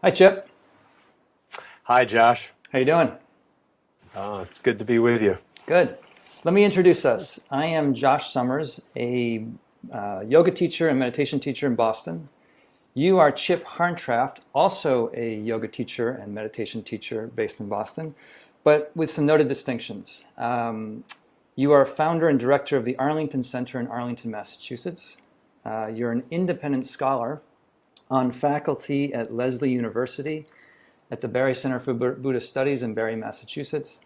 Hi, Chip. Hi, Josh. How you doing? It's good to be with you. Good. Let me introduce us. I am Josh Summers, a yoga teacher and meditation teacher in Boston. You are Chip Hartranft, also a yoga teacher and meditation teacher based in Boston, but with some noted distinctions. You are founder and director of the Arlington Center in Arlington, Massachusetts. You're an independent scholar on faculty at Lesley University, at the Barry Center for Buddhist Studies in Barry, Massachusetts,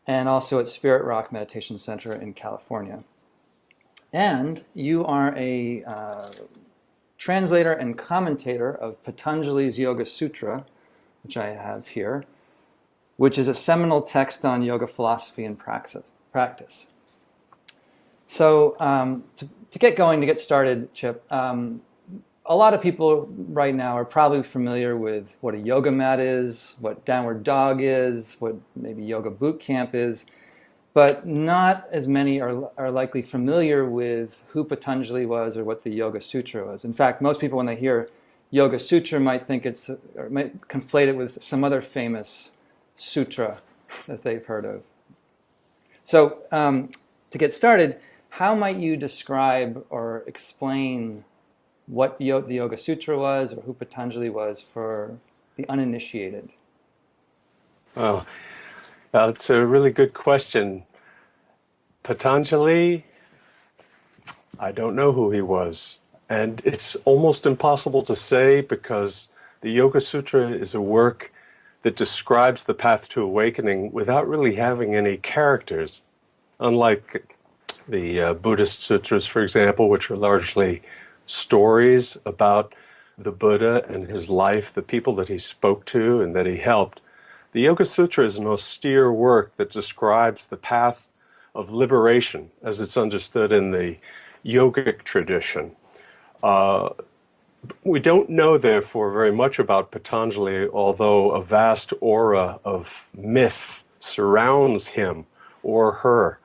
and also at Spirit Rock Meditation Center in California. And you are a translator and commentator of Patanjali's Yoga-Sutra, which I have here, which is a seminal text on yoga philosophy and practice. So to get going, to get started, Chip, a lot of people right now are probably familiar with what a yoga mat is, what downward dog is, what maybe yoga boot camp is, but not as many are likely familiar with who Patanjali was or what the Yoga Sutra was. In fact, most people when they hear Yoga Sutra might think or might conflate it with some other famous sutra that they've heard of. So to get started, how might you describe or explain what the Yoga Sutra was or who Patanjali was for the uninitiated? Oh, it's a really good question. Patanjali, I don't know who he was. And it's almost impossible to say because the Yoga Sutra is a work that describes the path to awakening without really having any characters. Unlike the Buddhist sutras, for example, which are largely stories about the Buddha and his life, the people that he spoke to and that he helped. The Yoga Sutra is an austere work that describes the path of liberation as it's understood in the yogic tradition. We don't know, therefore, very much about Patanjali, although a vast aura of myth surrounds him or her.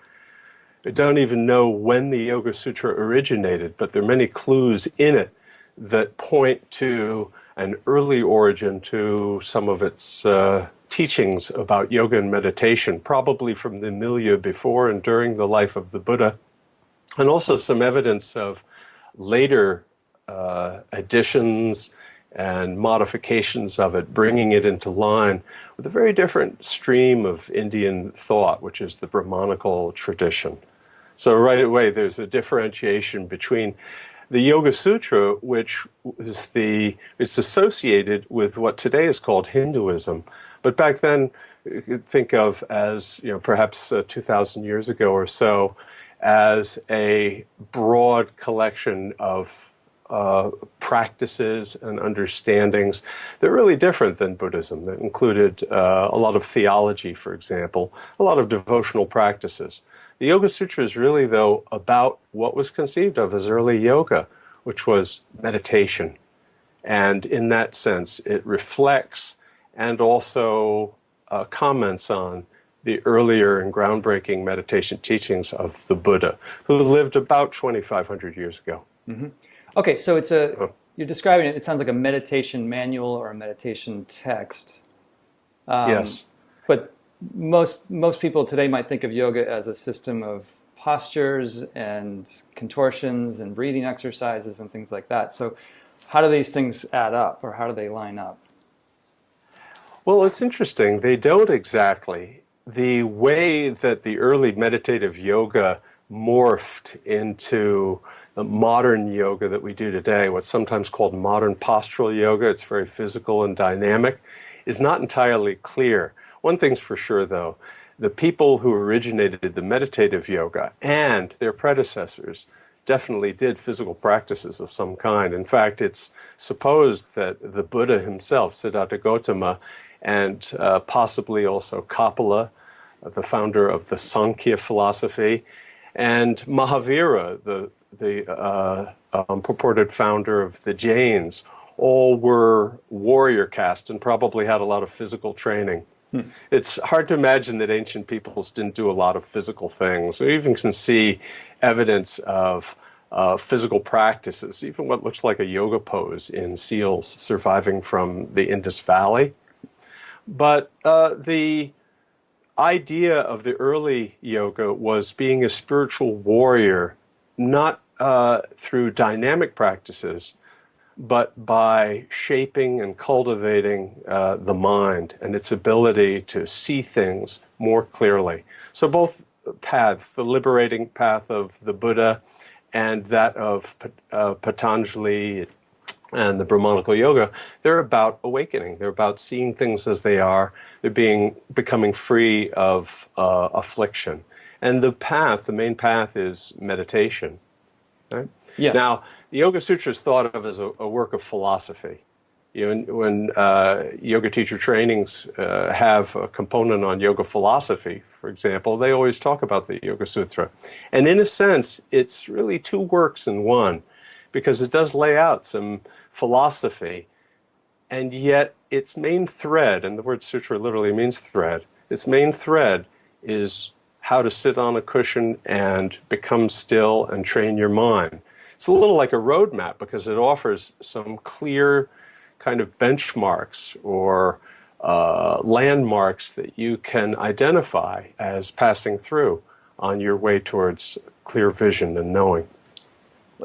I don't even know when the Yoga Sutra originated, but there are many clues in it that point to an early origin to some of its teachings about yoga and meditation, probably from the milieu before and during the life of the Buddha, and also some evidence of later additions and modifications of it, bringing it into line with a very different stream of Indian thought, which is the Brahmanical tradition. So right away, there's a differentiation between the Yoga Sutra, which is it's associated with what today is called Hinduism, but back then, you could think of as, perhaps 2,000 years ago or so, as a broad collection of practices and understandings that are really different than Buddhism, that included a lot of theology, for example, a lot of devotional practices. The Yoga Sutra is really, though, about what was conceived of as early yoga, which was meditation. And in that sense, it reflects and also comments on the earlier and groundbreaking meditation teachings of the Buddha, who lived about 2,500 years ago. Mm-hmm. Okay, so you're describing it, it sounds like a meditation manual or a meditation text. Yes. But most people today might think of yoga as a system of postures and contortions and breathing exercises and things like that. So how do these things add up, or how do they line up? Well, it's interesting. They don't exactly. The way that the early meditative yoga morphed into the modern yoga that we do today, what's sometimes called modern postural yoga, it's very physical and dynamic, is not entirely clear. One thing's for sure, though, the people who originated the meditative yoga and their predecessors definitely did physical practices of some kind. In fact, it's supposed that the Buddha himself, Siddhartha Gautama, and possibly also Kapila, the founder of the Sankhya philosophy, and Mahavira, the purported founder of the Jains, all were warrior caste and probably had a lot of physical training. It's hard to imagine that ancient peoples didn't do a lot of physical things. We even can see evidence of physical practices, even what looks like a yoga pose in seals surviving from the Indus Valley. But the idea of the early yoga was being a spiritual warrior, not through dynamic practices, but by shaping and cultivating the mind and its ability to see things more clearly. So both paths, the liberating path of the Buddha and that of Patanjali and the Brahmanical yoga, they're about awakening. They're about seeing things as they are. They're becoming free of affliction. And the main path is meditation. Right? Yes. Now, the Yoga-Sutra is thought of as a work of philosophy. When yoga teacher trainings have a component on yoga philosophy, for example, they always talk about the Yoga-Sutra. And in a sense, it's really two works in one, because it does lay out some philosophy, and yet its main thread, and the word sutra literally means thread, its main thread is how to sit on a cushion and become still and train your mind. It's a little like a roadmap because it offers some clear kind of benchmarks or landmarks that you can identify as passing through on your way towards clear vision and knowing.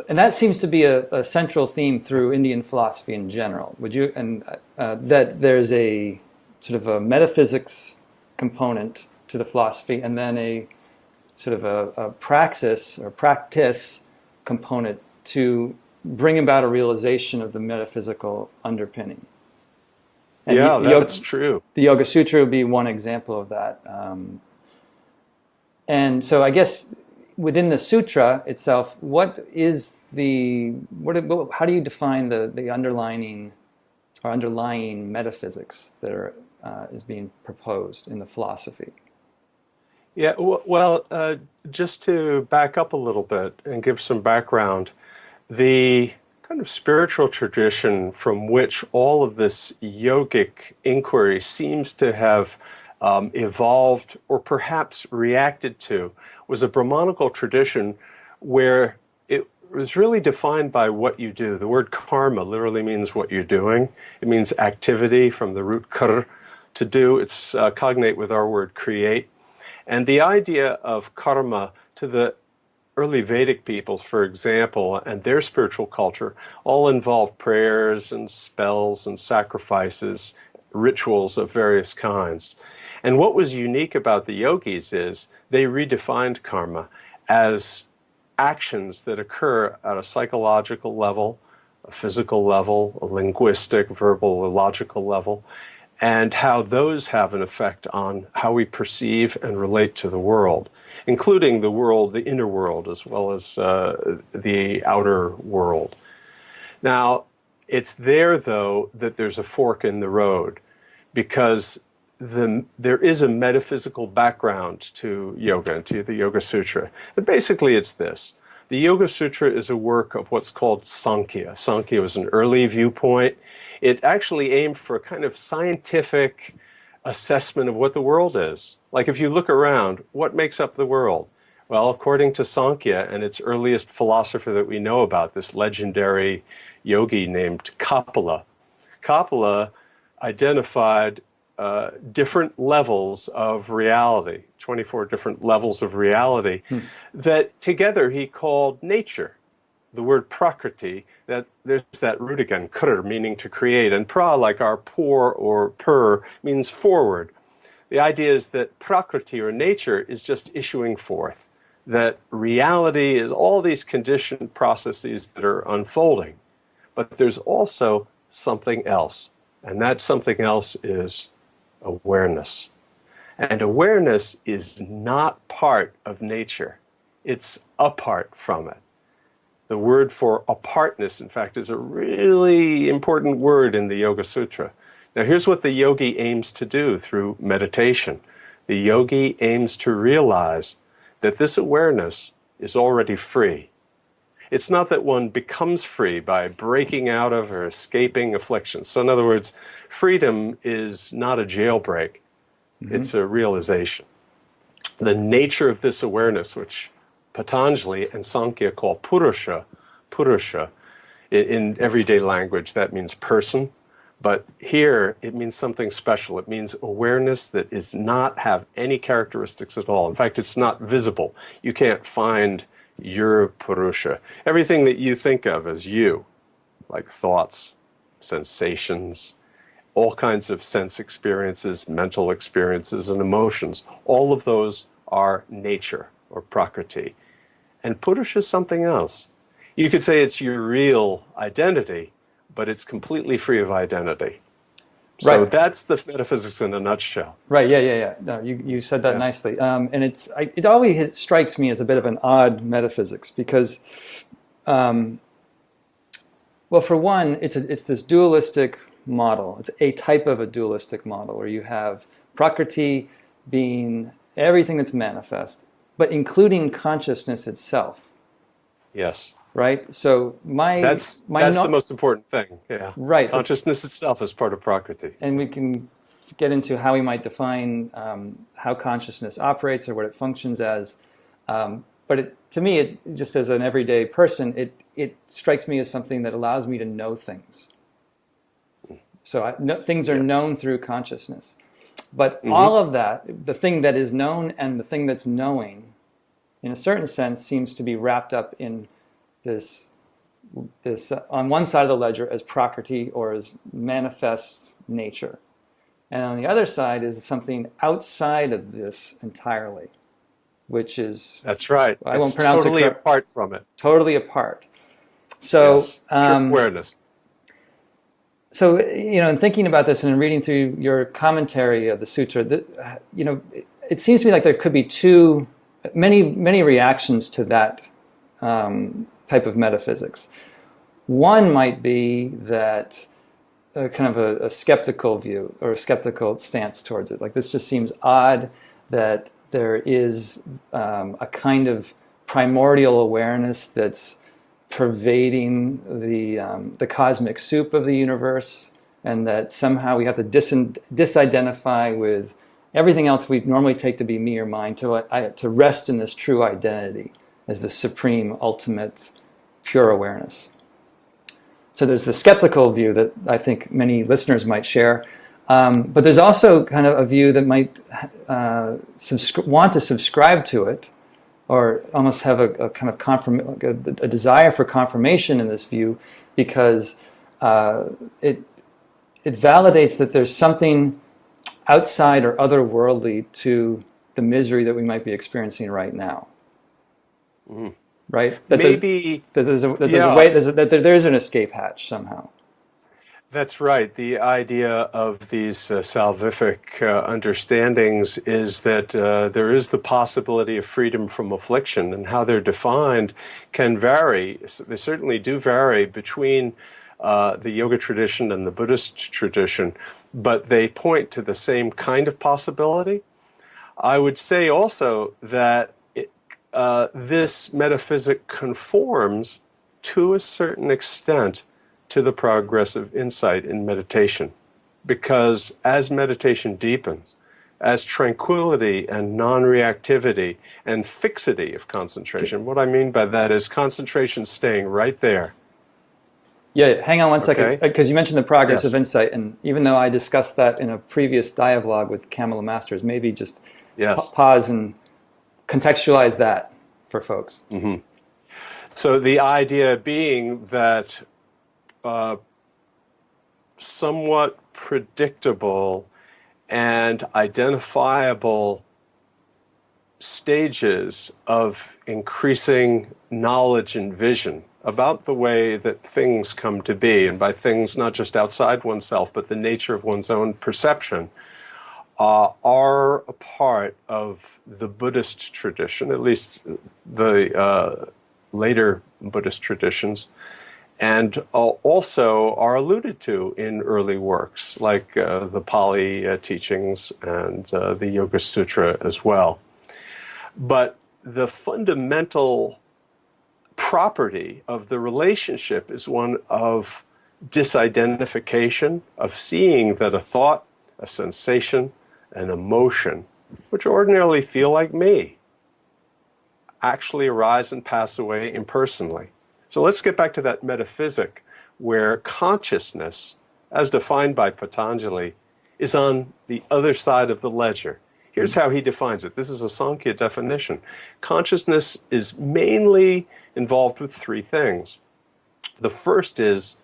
And that seems to be a central theme through Indian philosophy in general. Would you, and that there's a sort of a metaphysics component to the philosophy, and then a sort of a praxis or practice component to bring about a realization of the metaphysical underpinning. And yeah, that's true. The Yoga-Sutra would be one example of that. And so I guess within the sutra itself, how do you define the underlying metaphysics that is being proposed in the philosophy? Yeah, well, just to back up a little bit and give some background, the kind of spiritual tradition from which all of this yogic inquiry seems to have evolved or perhaps reacted to was a Brahmanical tradition where it was really defined by what you do. The word karma literally means what you're doing. It means activity from the root kar, to do. It's cognate with our word create. And the idea of karma to the early Vedic peoples, for example, and their spiritual culture, all involved prayers and spells and sacrifices, rituals of various kinds. And what was unique about the yogis is they redefined karma as actions that occur at a psychological level, a physical level, a linguistic, verbal, or logical level, and how those have an effect on how we perceive and relate to the world, including the world, the inner world, as well as the outer world. Now, it's there, though, that there's a fork in the road, because there is a metaphysical background to yoga and to the Yoga-Sutra. And basically, it's this. The Yoga-Sutra is a work of what's called Sankhya. Sankhya was an early viewpoint. It actually aimed for a kind of scientific assessment of what the world is. Like if you look around, what makes up the world? Well, according to Sankhya and its earliest philosopher that we know about, this legendary yogi named Kapila, Kapila identified different levels of reality, 24 different levels of reality, that together he called nature. The word prakriti, that there's that root again, kr, meaning to create, and pra, like our pour or pur, means forward. The idea is that prakriti, or nature, is just issuing forth, that reality is all these conditioned processes that are unfolding. But there's also something else, and that something else is awareness. And awareness is not part of nature. It's apart from it. The word for apartness, in fact, is a really important word in the Yoga-Sutra. Now, here's what the yogi aims to do through meditation. The yogi aims to realize that this awareness is already free. It's not that one becomes free by breaking out of or escaping affliction. So in other words, freedom is not a jailbreak. It's a realization. The nature of this awareness, which Patanjali and Sankhya call Purusha. Purusha. In everyday language, that means person. But here, it means something special. It means awareness that is not have any characteristics at all. In fact, it's not visible. You can't find your Purusha. Everything that you think of as you, like thoughts, sensations, all kinds of sense experiences, mental experiences, and emotions, all of those are nature or prakriti. And Purusha is something else. You could say it's your real identity, but it's completely free of identity. So Right. that's the metaphysics in a nutshell. Right. Yeah. No, you said that nicely. And it always strikes me as a bit of an odd metaphysics because, well, for one, it's this dualistic model. It's a type of a dualistic model where you have prakriti being everything that's manifest, but including consciousness itself. Yes. Right. So that's the most important thing. Yeah. Right. Consciousness itself is part of prakriti. And we can get into how we might define how consciousness operates or what it functions as. But to me, it just as an everyday person, it strikes me as something that allows me to know things. So things are known through consciousness. But all of that, the thing that is known and the thing that's knowing, in a certain sense, seems to be wrapped up in this on one side of the ledger as prakriti or as manifest nature. And on the other side is something outside of this entirely, which is... That's right. I won't pronounce it totally apart from it. Totally apart. So, yes. Pure awareness. So, in thinking about this and in reading through your commentary of the sutra, it seems to me like there could be many reactions to that type of metaphysics. One might be that kind of a skeptical view or a skeptical stance towards it. Like, this just seems odd that there is a kind of primordial awareness that's pervading the cosmic soup of the universe, and that somehow we have to disidentify with everything else we normally take to be me or mine to rest in this true identity as the supreme, ultimate, pure awareness. So there's the skeptical view that I think many listeners might share, but there's also kind of a view that might want to subscribe to it, or almost have a kind of a desire for confirmation in this view, because it validates that there's something outside or otherworldly to the misery that we might be experiencing right now. Mm. Right? That maybe there's a way, there is an escape hatch somehow. That's right. The idea of these salvific understandings is that there is the possibility of freedom from affliction, and how they're defined can vary. They certainly do vary between the yoga tradition and the Buddhist tradition, but they point to the same kind of possibility. I would say also that this metaphysic conforms to a certain extent to the progress of insight in meditation, because as meditation deepens, as tranquility and non-reactivity and fixity of concentration, what I mean by that is concentration staying right there. Yeah, hang on one second, because you mentioned the progress Yes. of insight, and even though I discussed that in a previous dialogue with Kamala Masters, maybe just pause and contextualize that for folks. Mm-hmm. So the idea being that somewhat predictable and identifiable stages of increasing knowledge and vision about the way that things come to be, and by things not just outside oneself, but the nature of one's own perception, are a part of the Buddhist tradition, at least the later Buddhist traditions, and also are alluded to in early works like the Pali teachings and the Yoga-Sutra as well. But the fundamental property of the relationship is one of disidentification, of seeing that a thought, a sensation, an emotion, which ordinarily feel like me, actually arise and pass away impersonally. So let's get back to that metaphysic where consciousness, as defined by Patanjali, is on the other side of the ledger. Here's how he defines it. This is a Sankhya definition. Consciousness is mainly involved with three things. The first is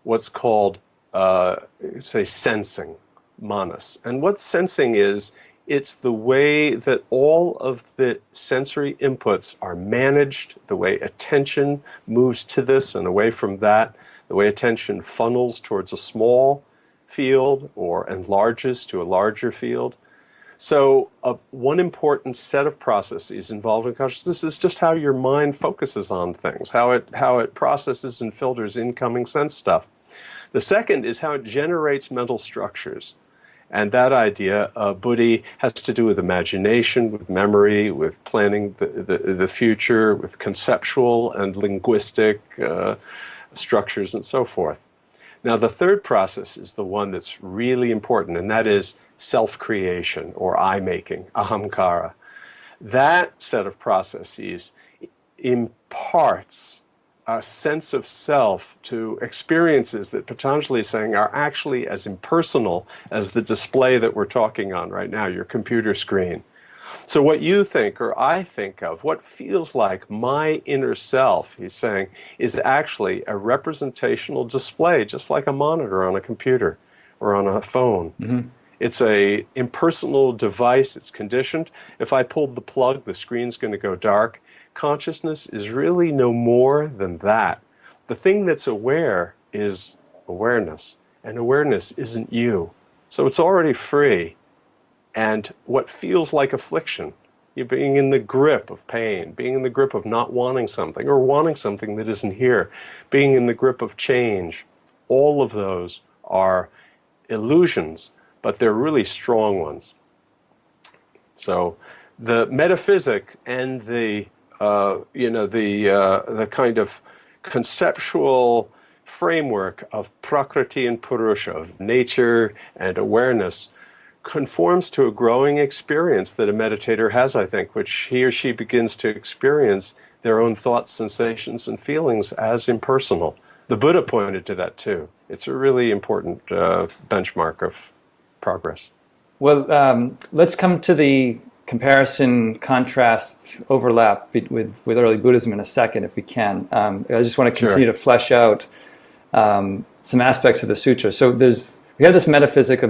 what's called, say, sensing, manas. And what sensing is, it's the way that all of the sensory inputs are managed, the way attention moves to this and away from that, the way attention funnels towards a small field or enlarges to a larger field. So one important set of processes involved in consciousness is just how your mind focuses on things, how it processes and filters incoming sense stuff. The second is how it generates mental structures. And that idea, Buddhi, has to do with imagination, with memory, with planning the future, with conceptual and linguistic structures and so forth. Now, the third process is the one that's really important, and that is self-creation or I-making, ahamkara. That set of processes imparts a sense of self to experiences that Patanjali is saying are actually as impersonal as the display that we're talking on right now, your computer screen. So what you think or I think of, what feels like my inner self, he's saying, is actually a representational display, just like a monitor on a computer or on a phone. Mm-hmm. It's a impersonal device, it's conditioned. If I pulled the plug, the screen's going to go dark. Consciousness is really no more than that. The thing that's aware is awareness, and awareness isn't you. So it's already free. And what feels like affliction, you being in the grip of pain, being in the grip of not wanting something or wanting something that isn't here, being in the grip of change, all of those are illusions, but they're really strong ones. So the metaphysic and the kind of conceptual framework of prakriti and purusha, of nature and awareness, conforms to a growing experience that a meditator has, I think, which he or she begins to experience their own thoughts, sensations, and feelings as impersonal. The Buddha pointed to that too. It's a really important benchmark of progress. Well, let's come to the comparison, contrast, overlap with early Buddhism in a second, if we can. I just want to continue to flesh out some aspects of the sutra. So we have this metaphysic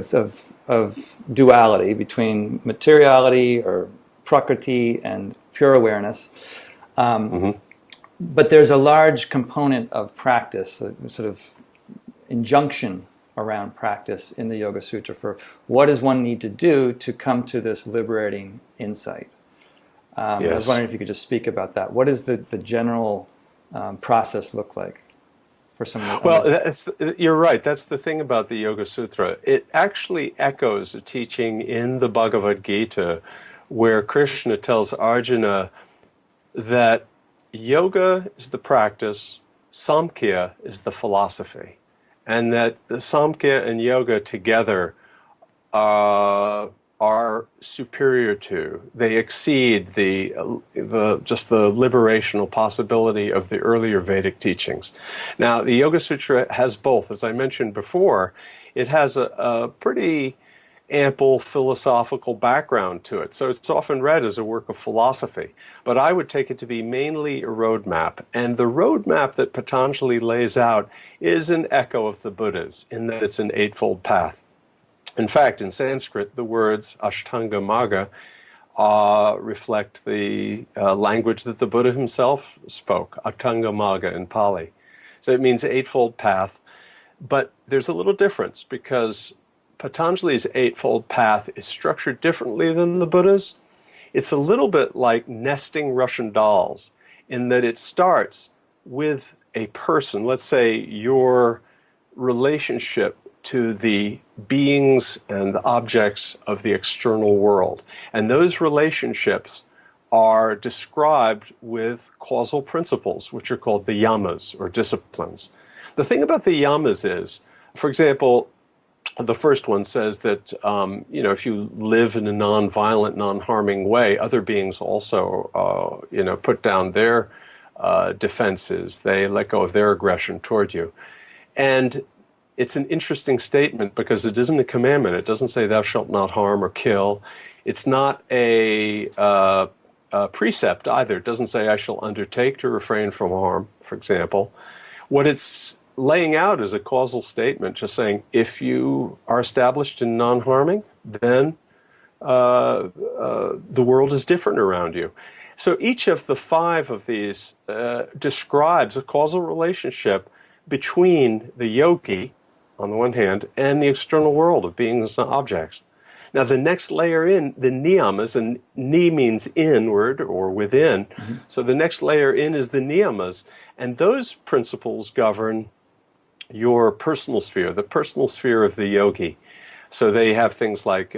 of duality between materiality or prakriti and pure awareness. But there's a large component of practice, a sort of injunction around practice in the Yoga-Sutra for what does one need to do to come to this liberating insight. I was wondering if you could just speak about that. What does the general process look like for someone? Well, you're right. That's the thing about the Yoga-Sutra. It actually echoes a teaching in the Bhagavad Gita where Krishna tells Arjuna that yoga is the practice, Samkhya is the philosophy, and that the Samkhya and yoga together are superior to, they exceed just the liberational possibility of the earlier Vedic teachings. Now, the Yoga Sutra has both. As I mentioned before, it has a pretty ample philosophical background to it. So it's often read as a work of philosophy. But I would take it to be mainly a roadmap. And the roadmap that Patanjali lays out is an echo of the Buddha's, in that it's an eightfold path. In fact, in Sanskrit, the words Ashtanga Magga reflect the language that the Buddha himself spoke, Ashtanga Magga in Pali. So it means eightfold path. But there's a little difference because Patanjali's eightfold path is structured differently than the Buddha's. It's a little bit like nesting Russian dolls in that it starts with a person, let's say your relationship to the beings and objects of the external world. And those relationships are described with causal principles, which are called the yamas, or disciplines. The thing about the yamas is, for example, The first one says that, if you live in a non-violent, non-harming way, other beings also, put down their defenses. They let go of their aggression toward you. And it's an interesting statement because it isn't a commandment. It doesn't say thou shalt not harm or kill. It's not a precept either. It doesn't say I shall undertake to refrain from harm, for example. What it's laying out is a causal statement, just saying if you are established in non-harming, then the world is different around you. So each of the 5 of these describes a causal relationship between the yogi, on the one hand, and the external world of beings and objects. Now the next layer in, the niyamas, and ni means inward or within, so the next layer in is the niyamas, and those principles govern your personal sphere, the personal sphere of the yogi. So they have things like,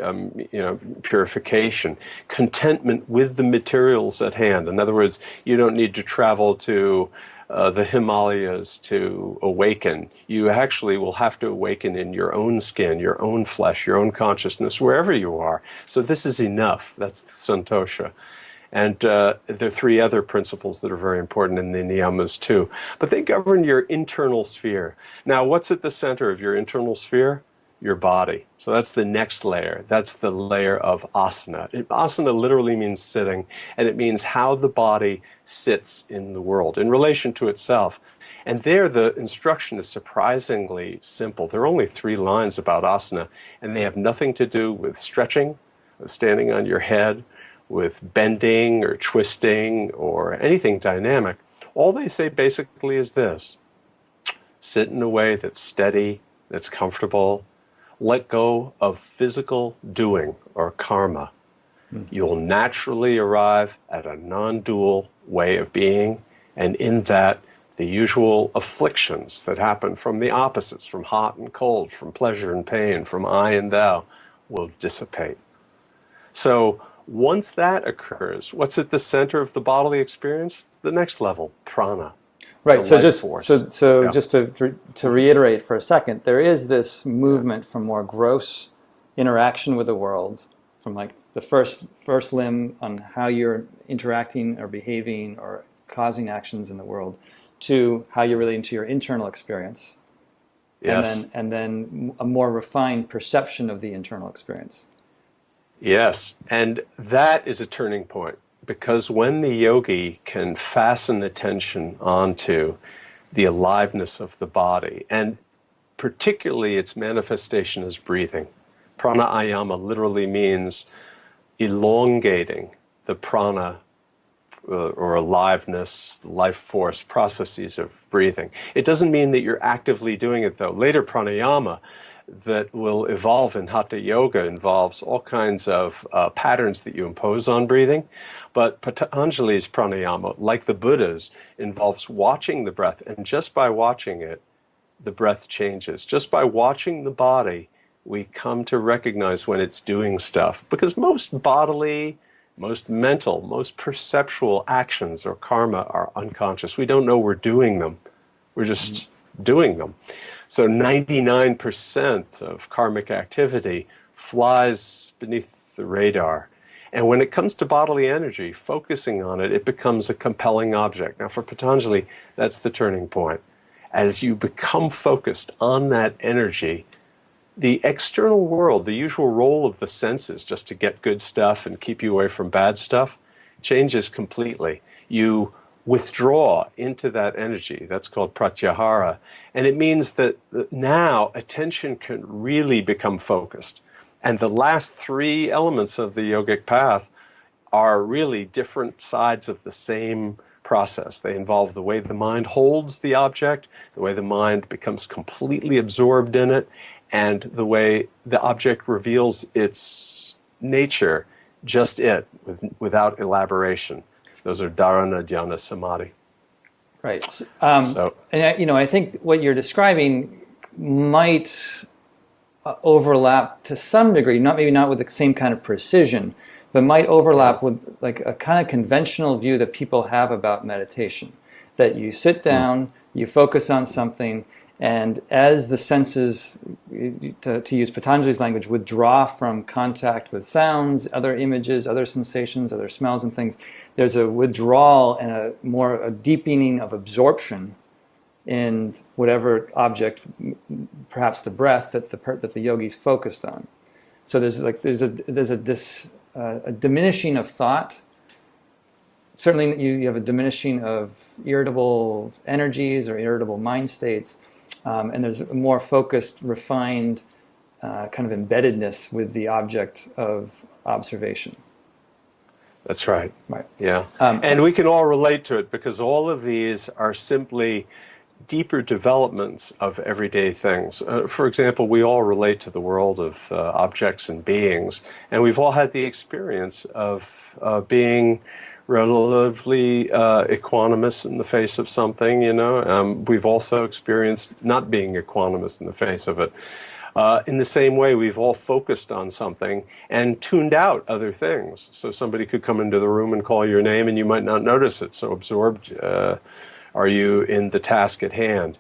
purification, contentment with the materials at hand. In other words, you don't need to travel to the Himalayas to awaken. You actually will have to awaken in your own skin, your own flesh, your own consciousness, wherever you are. So this is enough. That's santosha. And there are 3 other principles that are very important in the niyamas too. But they govern your internal sphere. Now, what's at the center of your internal sphere? Your body. So that's the next layer. That's the layer of asana. Asana literally means sitting, and it means how the body sits in the world in relation to itself. And there the instruction is surprisingly simple. There are only 3 lines about asana, and they have nothing to do with stretching, with standing on your head, with bending or twisting or anything dynamic. All they say basically is this: sit in a way that's steady, that's comfortable. Let go of physical doing or karma. You'll naturally arrive at a non-dual way of being, and in that, the usual afflictions that happen from the opposites, from hot and cold, from pleasure and pain, from I and thou, will dissipate. So once that occurs, what's at the center of the bodily experience? The next level, prana. Right. So just Yeah. just to reiterate for a second, there is this movement from more gross interaction with the world, from like the first limb on how you're interacting or behaving or causing actions in the world, to how you're relating to your internal experience. Yes. And then a more refined perception of the internal experience. Yes, and that is a turning point, because when the yogi can fasten attention onto the aliveness of the body, and particularly its manifestation as breathing. Pranayama literally means elongating the prana or aliveness, life force processes of breathing. It doesn't mean that you're actively doing it, though. Later pranayama that will evolve in Hatha Yoga involves all kinds of patterns that you impose on breathing. But Patanjali's pranayama, like the Buddha's, involves watching the breath. And just by watching it, the breath changes. Just by watching the body, we come to recognize when it's doing stuff. Because most bodily, most mental, most perceptual actions or karma are unconscious. We don't know we're doing them. We're just doing them. So 99% of karmic activity flies beneath the radar. And when it comes to bodily energy, focusing on it, it becomes a compelling object. Now for Patanjali, that's the turning point. As you become focused on that energy, the external world, the usual role of the senses, just to get good stuff and keep you away from bad stuff, changes completely. You withdraw into that energy. That's called pratyahara. And it means that now attention can really become focused. And the last 3 elements of the yogic path are really different sides of the same process. They involve the way the mind holds the object, the way the mind becomes completely absorbed in it, and the way the object reveals its nature, just it, without elaboration. Those are dharana, dhyana, samadhi. Right. And I think what you're describing might overlap to some degree, maybe not with the same kind of precision, but might overlap with like a kind of conventional view that people have about meditation. That you sit down, you focus on something, And as the senses, to use Patanjali's language, withdraw from contact with sounds, other images, other sensations, other smells and things, there's a withdrawal and a deepening of absorption in whatever object, perhaps the breath that the yogi's focused on. So there's a diminishing of thought. Certainly, you have a diminishing of irritable energies or irritable mind states. And there's a more focused, refined kind of embeddedness with the object of observation. That's right. Right. Yeah. And we can all relate to it because all of these are simply deeper developments of everyday things. For example, we all relate to the world of objects and beings, and we've all had the experience of being relatively equanimous in the face of something, you know. We've also experienced not being equanimous in the face of it. In the same way, we've all focused on something and tuned out other things. So somebody could come into the room and call your name and you might not notice it. So absorbed are you in the task at hand.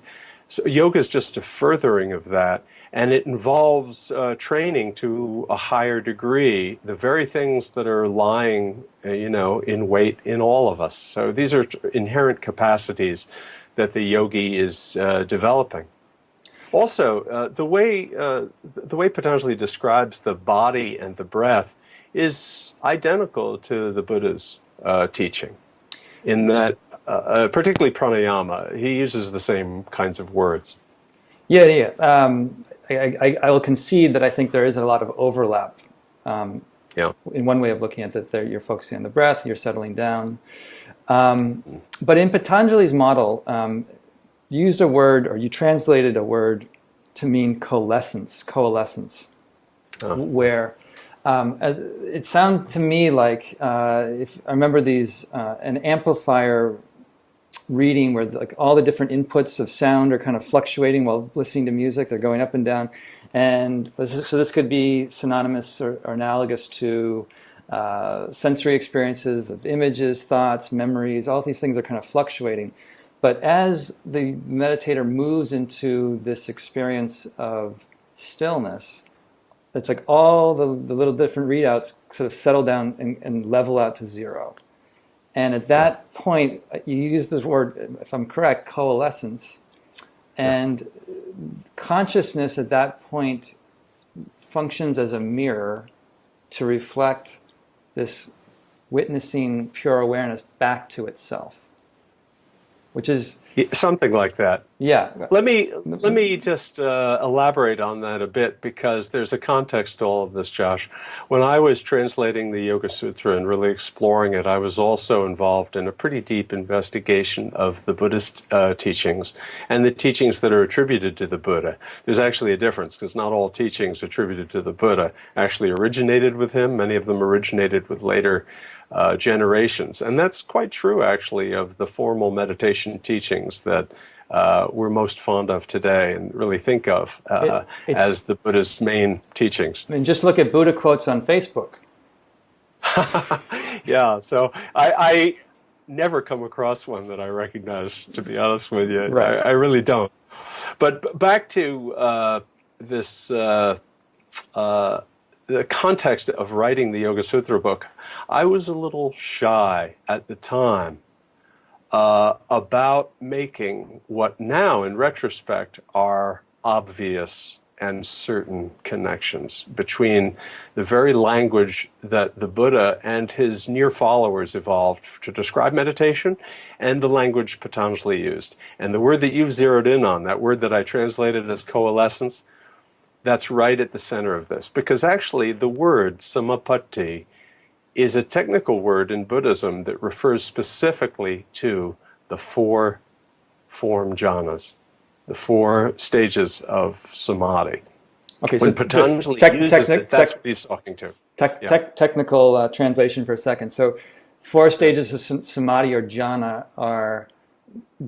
So yoga is just a furthering of that. And it involves training to a higher degree, the very things that are lying, in wait in all of us. So these are inherent capacities that the yogi is developing. Also, the way Patanjali describes the body and the breath is identical to the Buddha's teaching, in that, particularly pranayama, he uses the same kinds of words. Yeah. I will concede that I think there is a lot of overlap. In one way of looking at it, you're focusing on the breath, you're settling down. But in Patanjali's model, you used a word, or you translated a word to mean coalescence, where it sounded to me like, if I remember an amplifier reading where all the different inputs of sound are kind of fluctuating while listening to music. They're going up and down. And so this could be synonymous or analogous to sensory experiences of images, thoughts, memories. All of these things are kind of fluctuating. But as the meditator moves into this experience of stillness, it's like all the little different readouts sort of settle down and level out to zero. And at that point, you use this word, if I'm correct, coalescence. And consciousness at that point functions as a mirror to reflect this witnessing pure awareness back to itself, which is something like that. Yeah. Let me just elaborate on that a bit, because there's a context to all of this, Josh. When I was translating the Yoga-Sutra and really exploring it, I was also involved in a pretty deep investigation of the Buddhist teachings and the teachings that are attributed to the Buddha. There's actually a difference, because not all teachings attributed to the Buddha actually originated with him. Many of them originated with later generations. And that's quite true, actually, of the formal meditation teachings that we're most fond of today and really think of as the Buddha's main teachings. I mean, just look at Buddha quotes on Facebook. Yeah, so I never come across one that I recognize, to be honest with you. Right. I really don't. But back to the context of writing the Yoga-Sutra book, I was a little shy at the time about making what now, in retrospect, are obvious and certain connections between the very language that the Buddha and his near followers evolved to describe meditation and the language Patanjali used. And the word that you've zeroed in on, that word that I translated as coalescence, that's right at the center of this. Because actually the word samapatti is a technical word in Buddhism that refers specifically to the four form jhanas, the four stages of samadhi. Okay, when so Patanjali uses it, that's what he's talking to. Technical translation for a second. So 4 stages of samadhi or jhana are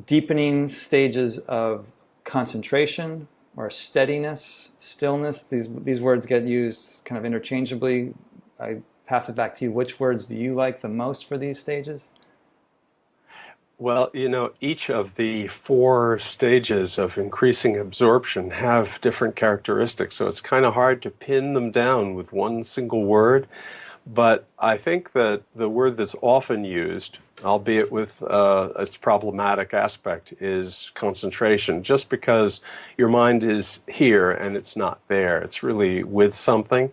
deepening stages of concentration or steadiness, stillness. These words get used kind of interchangeably. I pass it back to you. Which words do you like the most for these stages? Well, each of the four stages of increasing absorption have different characteristics, so it's kind of hard to pin them down with one single word. But I think that the word that's often used, albeit with its problematic aspect, is concentration, just because your mind is here and it's not there. It's really with something.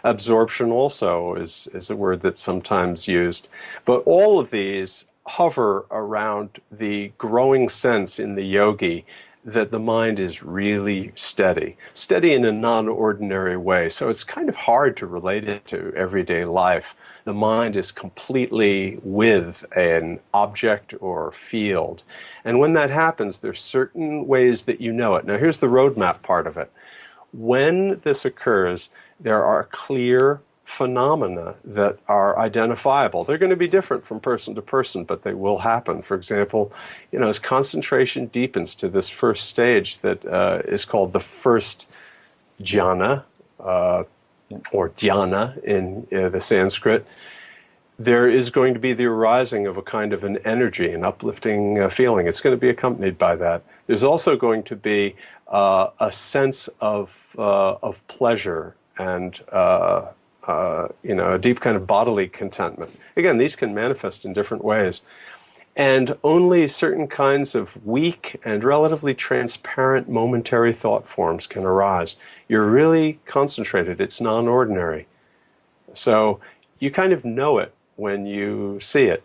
Absorption also is a word that's sometimes used. But all of these hover around the growing sense in the yogi that the mind is really steady in a non-ordinary way. So it's kind of hard to relate it to everyday life. The mind is completely with an object or field. And when that happens, there's certain ways that you know it. Now, here's the roadmap part of it. When this occurs, there are clear phenomena that are identifiable. They're going to be different from person to person, but they will happen. For example, as concentration deepens to this first stage that is called the first jhana, or dhyana in the Sanskrit, there is going to be the arising of a kind of an energy, an uplifting feeling. It's going to be accompanied by that. There's also going to be a sense of pleasure and a deep kind of bodily contentment. Again, these can manifest in different ways. And only certain kinds of weak and relatively transparent momentary thought forms can arise. You're really concentrated. It's non-ordinary. So you kind of know it when you see it.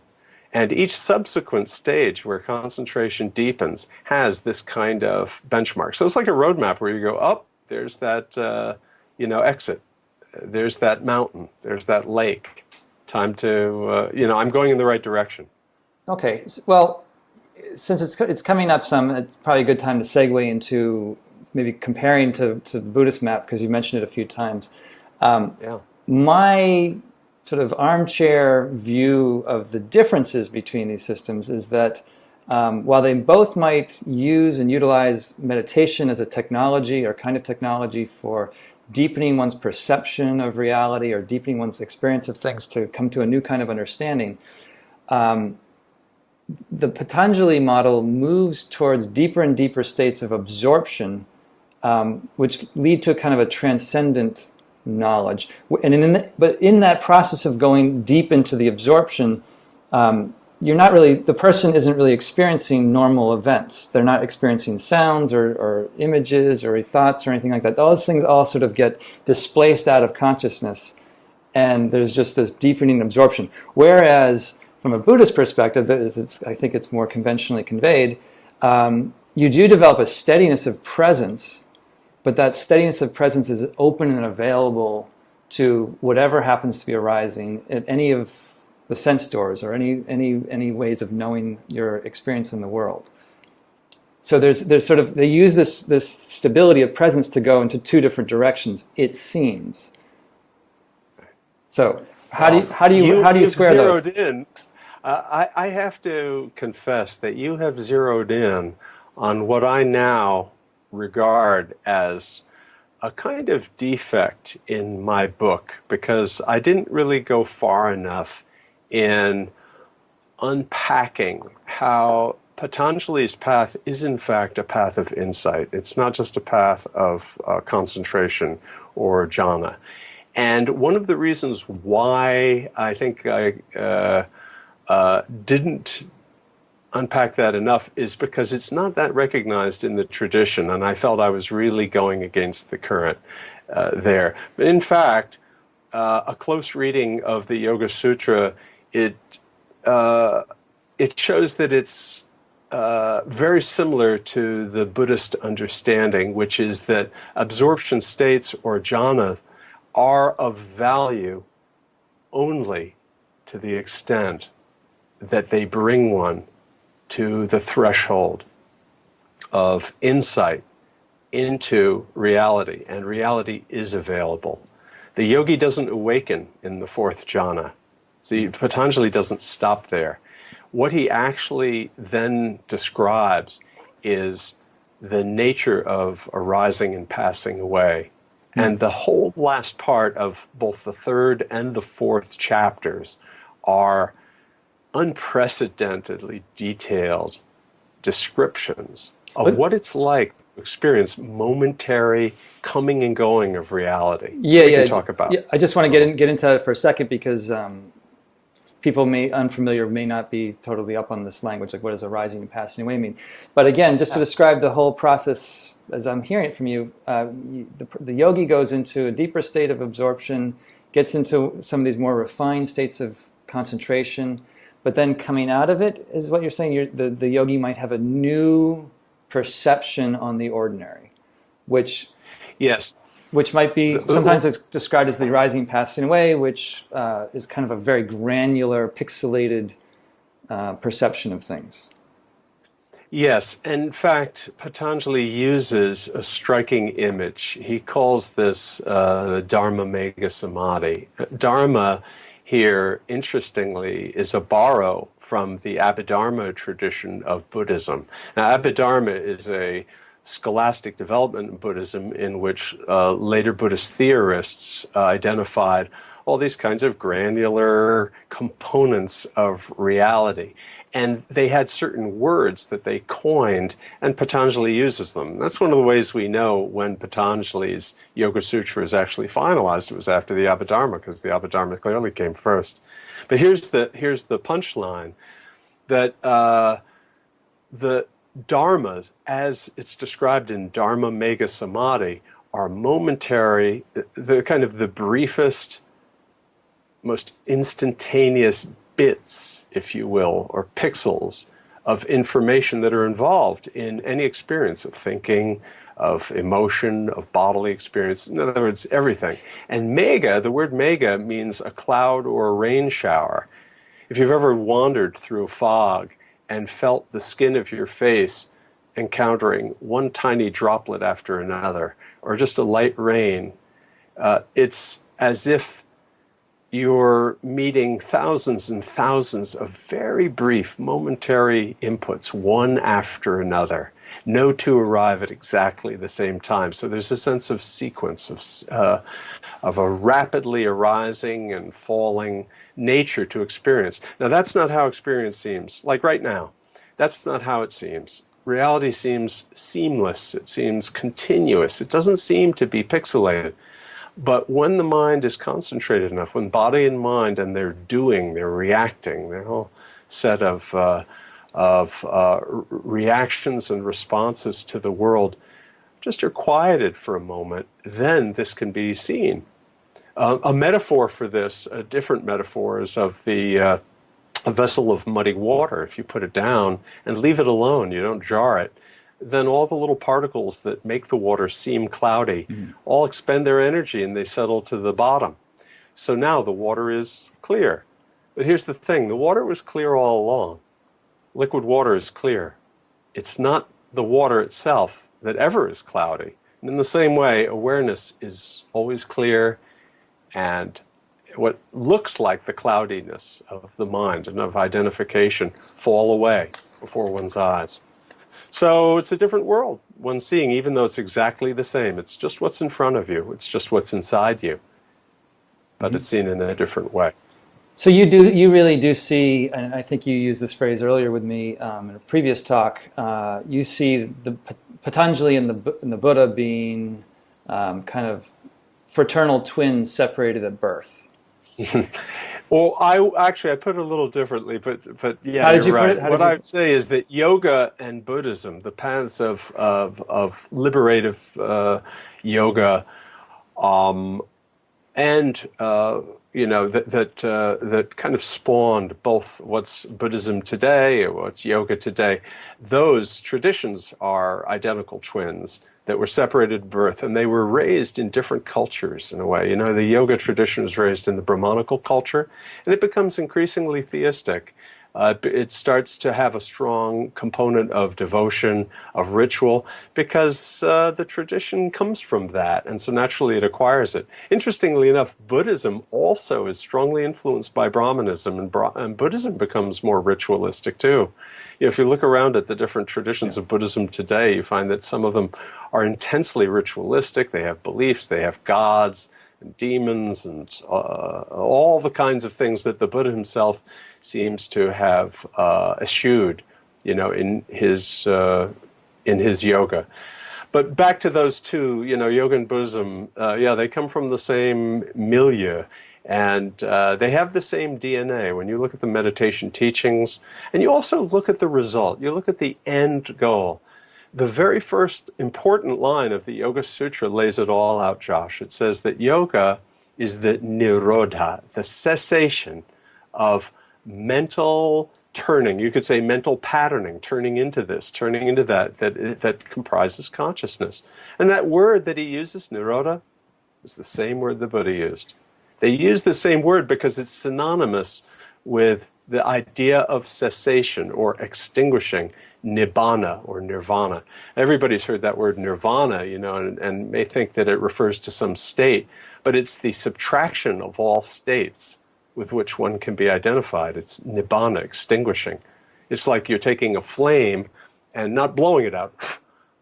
And each subsequent stage where concentration deepens has this kind of benchmark. So it's like a roadmap where you go, oh, there's that, exit. There's that mountain. There's that lake. Time to, I'm going in the right direction. Okay. Well, since it's coming up some, it's probably a good time to segue into maybe comparing to the Buddhist map, because you mentioned it a few times. Yeah. My sort of armchair view of the differences between these systems is that while they both might use and utilize meditation as a technology or kind of technology for deepening one's perception of reality or deepening one's experience of things to come to a new kind of understanding, the Patanjali model moves towards deeper and deeper states of absorption, which lead to a kind of a transcendent knowledge. And but in that process of going deep into the absorption, the person isn't really experiencing normal events. They're not experiencing sounds or images or thoughts or anything like that. Those things all sort of get displaced out of consciousness, and there's just this deepening absorption. Whereas from a Buddhist perspective, I think it's more conventionally conveyed, you do develop a steadiness of presence, but that steadiness of presence is open and available to whatever happens to be arising at any of the sense doors or any ways of knowing your experience in the world. So there's sort of, they use this stability of presence to go into two different directions, it seems. So how do you square those? Zeroed in. I have to confess that you have zeroed in on what I now regard as a kind of defect in my book, because I didn't really go far enough in unpacking how Patanjali's path is in fact a path of insight. It's not just a path of concentration or jhana. And one of the reasons why I think I didn't unpack that enough is because it's not that recognized in the tradition, and I felt I was really going against the current there. But in fact, a close reading of the Yoga-Sutra, it shows that it's very similar to the Buddhist understanding, which is that absorption states or jhana are of value only to the extent that they bring one to the threshold of insight into reality, and reality is available. The yogi doesn't awaken in the fourth jhana. See, Patanjali doesn't stop there. What he actually then describes is the nature of arising and passing away. And the whole last part of both the third and the fourth chapters are unprecedentedly detailed descriptions of what it's like to experience momentary coming and going of reality. Yeah, we yeah. can talk about. Yeah, I just want to get into that for a second because people unfamiliar may not be totally up on this language, like what does arising and passing away mean? But again, just to describe the whole process as I'm hearing it from you, the yogi goes into a deeper state of absorption, gets into some of these more refined states of concentration, but then coming out of it is what you're saying, the yogi might have a new perception on the ordinary, which Yes. which might be sometimes it's described as the rising and passing away, which is kind of a very granular, pixelated perception of things. Yes. In fact, Patanjali uses a striking image. He calls this Dharma Mega Samadhi. Dharma here, interestingly, is a borrow from the Abhidharma tradition of Buddhism. Now, Abhidharma is a scholastic development in Buddhism in which later Buddhist theorists identified all these kinds of granular components of reality. And they had certain words that they coined, and Patanjali uses them. That's one of the ways we know when Patanjali's Yoga-Sutra is actually finalized. It was after the Abhidharma, because the Abhidharma clearly came first. But here's the punchline, that the dharmas, as it's described in Dharma Mega Samadhi, are momentary, the kind of the briefest, most instantaneous bits, if you will, or pixels of information that are involved in any experience of thinking, of emotion, of bodily experience. In other words, everything. And mega, the word mega means a cloud or a rain shower. If you've ever wandered through fog and felt the skin of your face encountering one tiny droplet after another, or just a light rain, it's as if you're meeting thousands and thousands of very brief, momentary inputs, one after another. No two arrive at exactly the same time. So there's a sense of sequence, of a rapidly arising and falling nature to experience. Now, that's not how experience seems. Like right now, that's not how it seems. Reality seems seamless. It seems continuous. It doesn't seem to be pixelated. But when the mind is concentrated enough, when body and mind, and they're reacting, their whole set of reactions and responses to the world just are quieted for a moment, then this can be seen. A metaphor for this, a different metaphor, is of a vessel of muddy water. If you put it down and leave it alone, you don't jar it, then all the little particles that make the water seem cloudy all expend their energy and they settle to the bottom. So now the water is clear. But here's the thing, the water was clear all along. Liquid water is clear. It's not the water itself that ever is cloudy. And in the same way, awareness is always clear, and what looks like the cloudiness of the mind and of identification fall away before one's eyes. So it's a different world one's seeing, even though it's exactly the same. It's just what's in front of you. It's just what's inside you. But it's seen in a different way. So you really do see, and I think you used this phrase earlier with me in a previous talk, you see the Patanjali and the Buddha being kind of fraternal twins separated at birth. Well, I put it a little differently, but yeah, How did you you're right. put it? What I would say is that yoga and Buddhism, the paths of liberative yoga, and that kind of spawned both what's Buddhism today or what's yoga today. Those traditions are identical twins that were separated at birth, and they were raised in different cultures in a way. The yoga tradition was raised in the Brahmanical culture, and it becomes increasingly theistic. It starts to have a strong component of devotion, of ritual, because the tradition comes from that, and so naturally it acquires it. Interestingly enough, Buddhism also is strongly influenced by Brahmanism, and Buddhism becomes more ritualistic too. If you look around at the different traditions of Buddhism today, you find that some of them are intensely ritualistic. They have beliefs, they have gods, and demons and all the kinds of things that the Buddha himself seems to have eschewed, in his yoga. But back to those two, yoga and Buddhism, they come from the same milieu, and they have the same DNA. When you look at the meditation teachings, and you also look at the result, you look at the end goal. The very first important line of the Yoga-Sutra lays it all out, Josh. It says that yoga is the nirodha, the cessation of mental turning. You could say mental patterning, turning into this, turning into that comprises consciousness. And that word that he uses, nirodha, is the same word the Buddha used. They use the same word because it's synonymous with the idea of cessation or extinguishing, nibbana or nirvana. Everybody's heard that word nirvana, and may think that it refers to some state, but it's the subtraction of all states with which one can be identified. It's nibbana, extinguishing. It's like you're taking a flame and not blowing it out,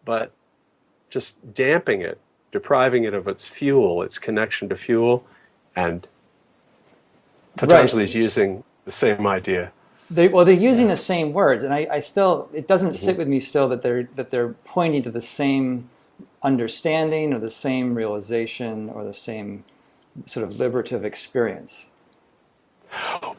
but just damping it, depriving it of its fuel, its connection to fuel, and Patanjali is using the same idea. They're using the same words, and I still, it doesn't sit with me still that they're pointing to the same understanding or the same realization or the same sort of liberative experience.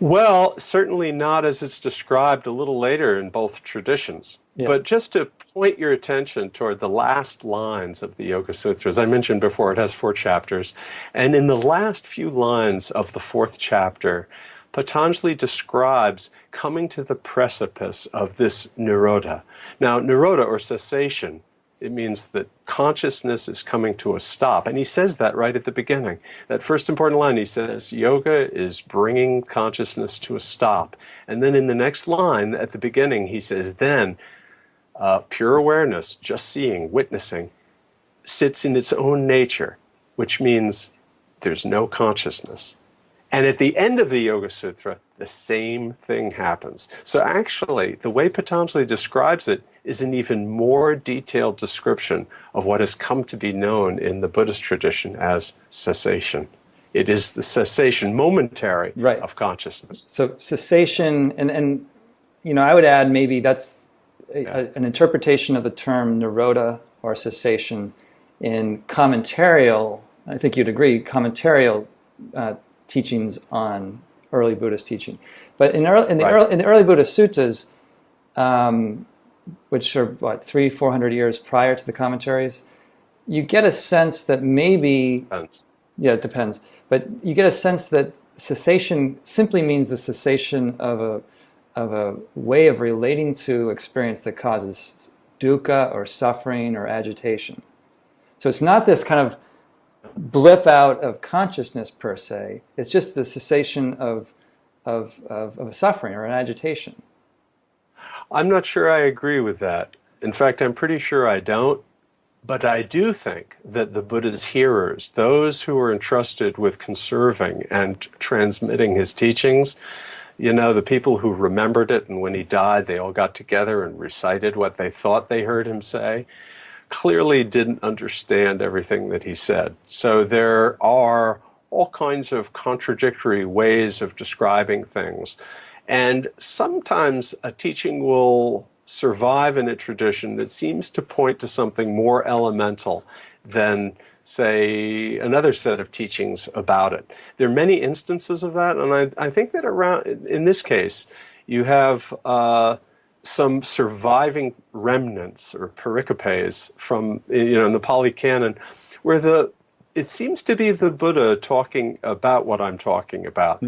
Well, certainly not as it's described a little later in both traditions. Yeah. But just to point your attention toward the last lines of the Yoga-Sutra, as I mentioned before, it has 4 chapters. And in the last few lines of the 4th chapter, Patanjali describes coming to the precipice of this nirodha. Now, nirodha, or cessation, it means that consciousness is coming to a stop. And he says that right at the beginning. That first important line, he says, yoga is bringing consciousness to a stop. And then in the next line, at the beginning, he says, then pure awareness, just seeing, witnessing, sits in its own nature, which means there's no consciousness. And at the end of the Yoga-Sutra, the same thing happens. So actually, the way Patanjali describes it is an even more detailed description of what has come to be known in the Buddhist tradition as cessation. It is the cessation, momentary, right, of consciousness. So cessation, and I would add maybe that's an interpretation of the term nirodha or cessation in commentarial, I think you'd agree, commentarial teachings on early Buddhist teaching. But in the early Buddhist suttas, which are 300-400 years prior to the commentaries, you get a sense that maybe depends. Yeah, it depends. But you get a sense that cessation simply means the cessation of a way of relating to experience that causes dukkha or suffering or agitation. So it's not this kind of blip out of consciousness per se. It's just the cessation of a suffering or an agitation. I'm not sure I agree with that. In fact, I'm pretty sure I don't. But I do think that the Buddha's hearers, those who are entrusted with conserving and transmitting his teachings, the people who remembered it, and when he died, they all got together and recited what they thought they heard him say, clearly didn't understand everything that he said. So there are all kinds of contradictory ways of describing things. And sometimes a teaching will survive in a tradition that seems to point to something more elemental than, say, another set of teachings about it. There are many instances of that, and I think that in this case, you have some surviving remnants or pericopes from, in the Pali Canon, where it seems to be the Buddha talking about what I'm talking about.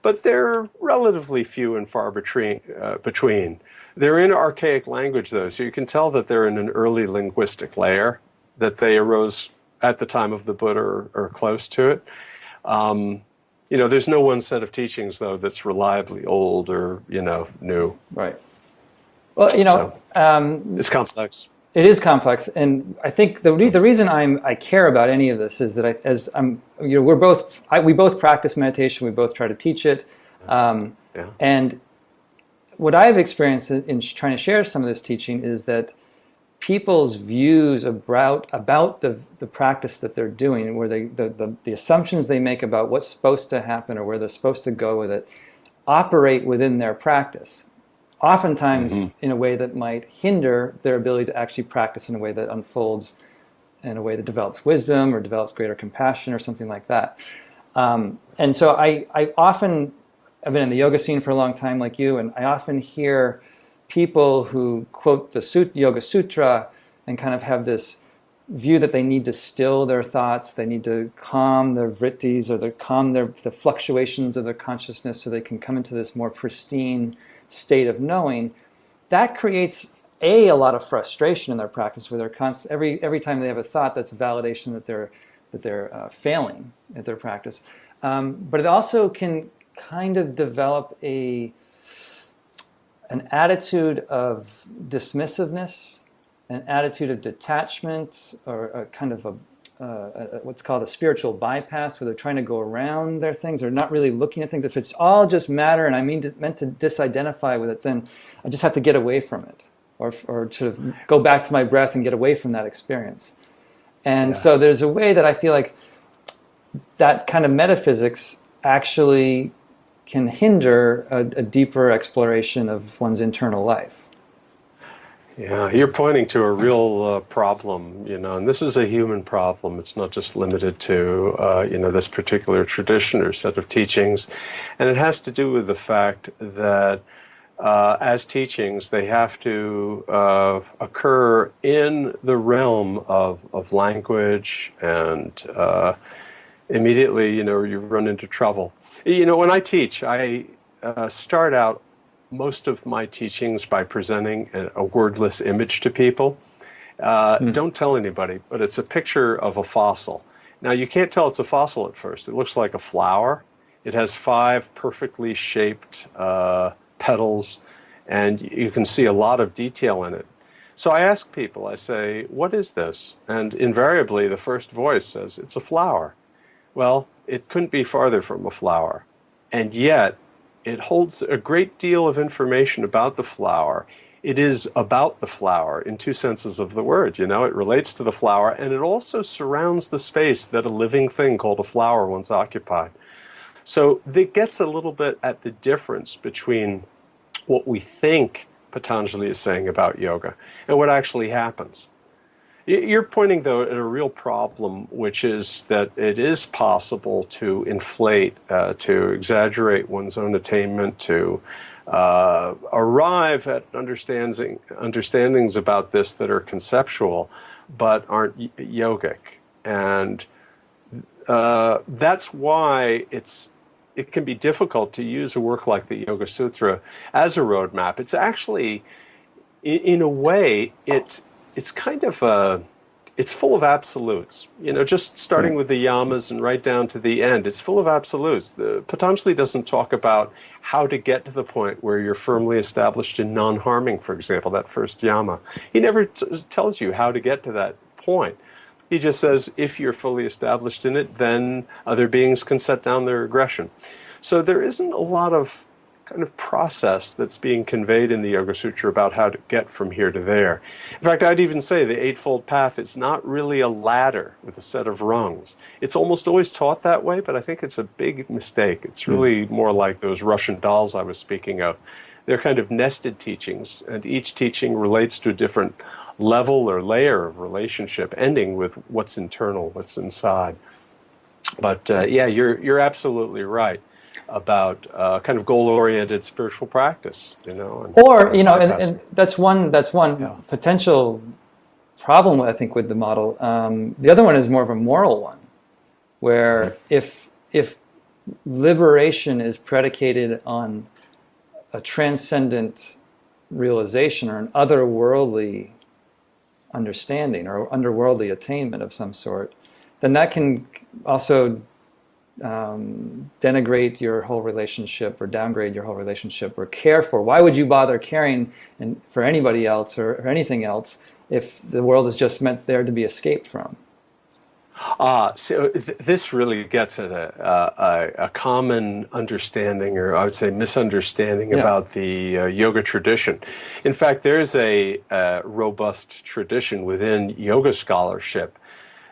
But they're relatively few and far between. They're in archaic language, though, so you can tell that they're in an early linguistic layer, that they arose at the time of the Buddha or close to it. There's no one set of teachings, though, that's reliably old or, new. Right. Well, it's complex. It is complex, and I think the reason I care about any of this is that we both practice meditation, we both try to teach it, and what I've experienced in trying to share some of this teaching is that people's views about the practice that they're doing, where the assumptions they make about what's supposed to happen or where they're supposed to go with it, operate within their practice, oftentimes in a way that might hinder their ability to actually practice in a way that unfolds in a way that develops wisdom or develops greater compassion or something like that. And so I've been in the yoga scene for a long time like you, and I often hear people who quote the Yoga-Sutra and kind of have this view that they need to still their thoughts, they need to calm their vrittis, or calm the fluctuations of their consciousness so they can come into this more pristine state of knowing. That creates a lot of frustration in their practice, where they're every time they have a thought, that's a validation that they're failing at their practice. But it also can kind of develop an attitude of dismissiveness, an attitude of detachment, or a kind of what's called a spiritual bypass, where they're trying to go around their things. They're not really looking at things. If it's all just matter and meant to disidentify with it, then I just have to get away from it, or sort of go back to my breath and get away from that experience. And so there's a way that I feel like that kind of metaphysics actually can hinder a deeper exploration of one's internal life. Yeah, you're pointing to a real problem, and this is a human problem. It's not just limited to, this particular tradition or set of teachings. And it has to do with the fact that as teachings, they have to occur in the realm of language, and immediately, you run into trouble. When I teach, I start out most of my teachings by presenting a wordless image to people. Don't tell anybody, but it's a picture of a fossil. Now, you can't tell it's a fossil at first. It looks like a flower. It has 5 perfectly shaped petals, and you can see a lot of detail in it. So I ask people, I say, what is this? And invariably, the first voice says, it's a flower. Well, it couldn't be farther from a flower. And yet, it holds a great deal of information about the flower. It is about the flower in 2 senses of the word. It relates to the flower, and it also surrounds the space that a living thing called a flower once occupied. So it gets a little bit at the difference between what we think Patanjali is saying about yoga and what actually happens. You're pointing, though, at a real problem, which is that it is possible to inflate, to exaggerate one's own attainment, to arrive at understandings about this that are conceptual but aren't yogic. And that's why it can be difficult to use a work like the Yoga-Sutra as a roadmap. It's actually, in a way, it's kind of it's full of absolutes. Just starting with the yamas and right down to the end, it's full of absolutes. Patanjali doesn't talk about how to get to the point where you're firmly established in non-harming, for example, that first yama. He never tells you how to get to that point. He just says, if you're fully established in it, then other beings can set down their aggression. So there isn't a lot of kind of process that's being conveyed in the Yoga-Sutra about how to get from here to there. In fact, I'd even say the Eightfold Path is not really a ladder with a set of rungs. It's almost always taught that way, but I think it's a big mistake. It's really more like those Russian dolls I was speaking of. They're kind of nested teachings, and each teaching relates to a different level or layer of relationship, ending with what's internal, what's inside. But you're absolutely right about kind of goal-oriented spiritual practice, and that's one potential problem, I think, with the model. The other one is more of a moral one, where if liberation is predicated on a transcendent realization or an otherworldly understanding or underworldly attainment of some sort, then that can also denigrate your whole relationship or downgrade your whole relationship or care for. Why would you bother caring for anybody else or anything else if the world is just meant there to be escaped from? This really gets at a common understanding, or I would say misunderstanding, Yeah. about the yoga tradition. In fact, there's a robust tradition within yoga scholarship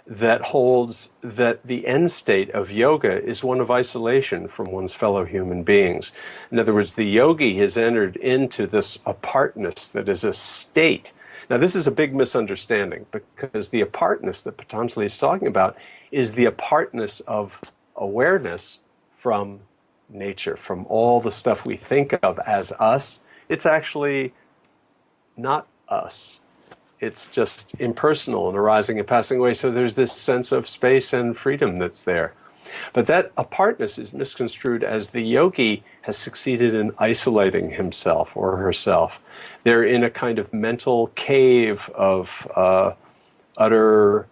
that holds that the end state of yoga is one of isolation from one's fellow human beings. In other words, the yogi has entered into this apartness that is a state. Now, this is a big misunderstanding, because the apartness that Patanjali is talking about is the apartness of awareness from nature, from all the stuff we think of as us. It's actually not us. It's just impersonal and arising and passing away. So there's this sense of space and freedom that's there. But that apartness is misconstrued as the yogi has succeeded in isolating himself or herself. They're in a kind of mental cave of utter,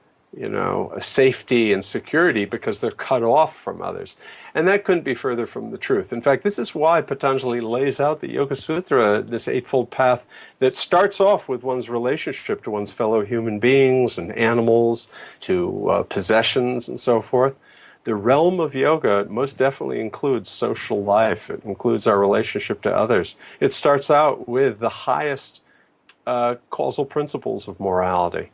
safety and security, because they're cut off from others. And that couldn't be further from the truth. In fact, this is why Patanjali lays out the Yoga-Sutra, this eightfold path that starts off with one's relationship to one's fellow human beings and animals, to possessions and so forth. The realm of yoga most definitely includes social life. It includes our relationship to others. It starts out with the highest causal principles of morality.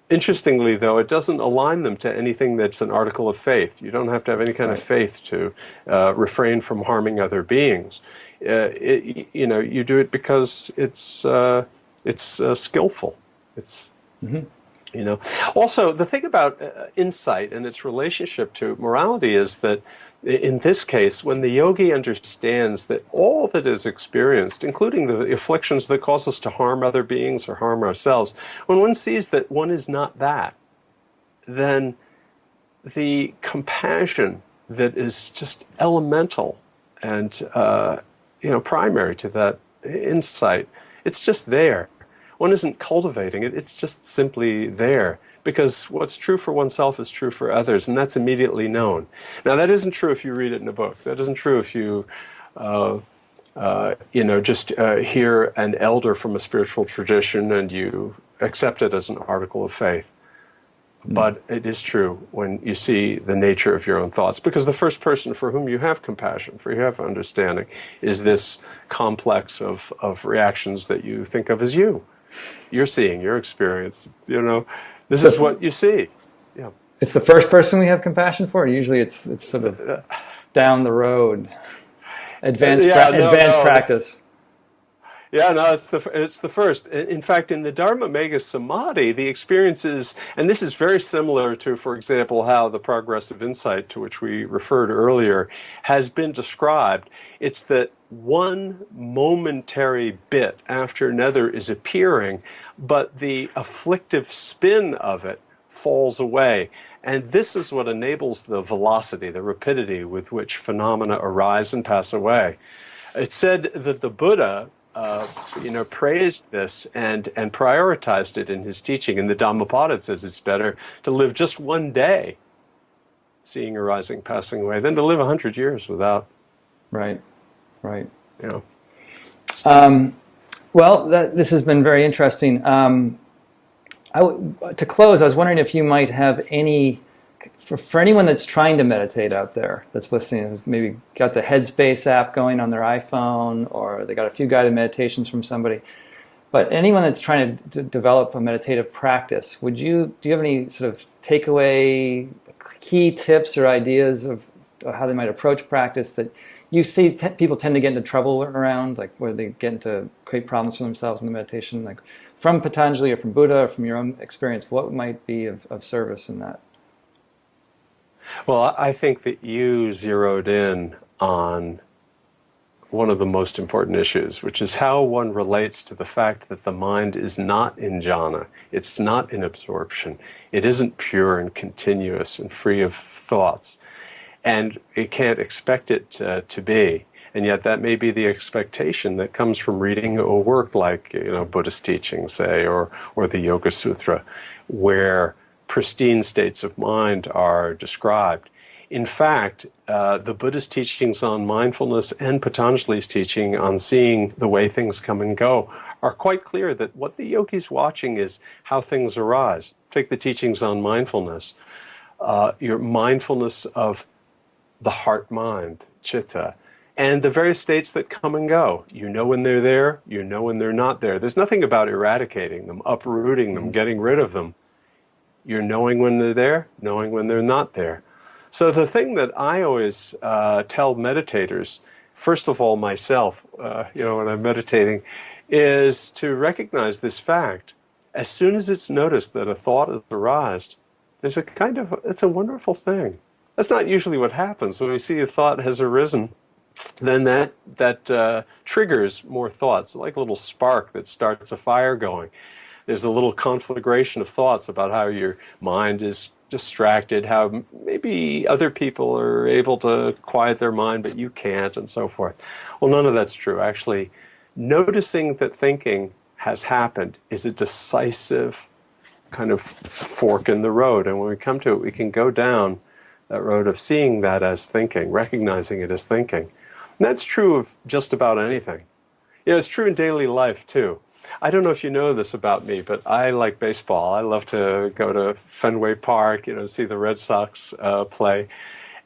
Interestingly, though, it doesn't align them to anything that's an article of faith. You don't have to have any kind of faith to refrain from harming other beings. You do it because it's skillful. It's Also, the thing about insight and its relationship to morality is that, in this case, when the yogi understands that all that is experienced, including the afflictions that cause us to harm other beings or harm ourselves, when one sees that one is not that, then the compassion that is just elemental and primary to that insight, it's just there. One isn't cultivating it, it's just simply there. Because what's true for oneself is true for others, and that's immediately known. Now, that isn't true if you read it in a book. That isn't true if you, just hear an elder from a spiritual tradition and you accept it as an article of faith. But it is true when you see the nature of your own thoughts, because the first person for whom you have compassion, for you have understanding, is this complex of reactions that you think of as you. You're seeing, your experience, This is what you see. Yeah. It's the first person we have compassion for. Usually, it's sort of down the road, advanced practice. Yeah, no, it's the first. In fact, in the Dharma Mega Samadhi, the experience is, and this is very similar to, for example, how the progress of insight, to which we referred earlier, has been described. It's that one momentary bit after another is appearing, but the afflictive spin of it falls away. And this is what enables the velocity, the rapidity with which phenomena arise and pass away. It's said that the Buddha praised this and prioritized it in his teaching. In the Dhammapada, it says it's better to live just one day seeing arising, passing away, than to live 100 years without. Right. Well, this has been very interesting. To close, I was wondering if you might have any, for anyone that's trying to meditate out there, that's listening, who's maybe got the Headspace app going on their iPhone, or they got a few guided meditations from somebody, but anyone that's trying to develop a meditative practice, do you have any sort of takeaway, key tips or ideas of how they might approach practice that you see people tend to get into trouble around, like where they get into create problems for themselves in the meditation, like from Patanjali or from Buddha or from your own experience? What might be of service in that? Well, I think that you zeroed in on one of the most important issues, which is how one relates to the fact that the mind is not in jhana. It's not in absorption. It isn't pure and continuous and free of thoughts. And it can't expect it to be. And yet that may be the expectation that comes from reading a work like Buddhist teaching, say, or the Yoga-Sutra, where pristine states of mind are described. In fact, the Buddhist teachings on mindfulness and Patanjali's teaching on seeing the way things come and go are quite clear that what the yogi's watching is how things arise. Take the teachings on mindfulness. your mindfulness of the heart-mind, chitta, and the various states that come and go. You know when they're there, you know when they're not there. There's nothing about eradicating them, uprooting them, getting rid of them. You're knowing when they're there, knowing when they're not there. So the thing that I always tell meditators, first of all myself, when I'm meditating, is to recognize this fact. As soon as it's noticed that a thought has arisen, it's a wonderful thing. That's not usually what happens. When we see a thought has arisen, then that triggers more thoughts, like a little spark that starts a fire going. There's a little conflagration of thoughts about how your mind is distracted, how maybe other people are able to quiet their mind, but you can't, and so forth. Well, none of that's true. Actually, noticing that thinking has happened is a decisive kind of fork in the road. And when we come to it, we can go down that road of seeing that as thinking, recognizing it as thinking. And that's true of just about anything. It's true in daily life, too. I don't know if you know this about me, but I like baseball. I love to go to Fenway Park, see the Red Sox play.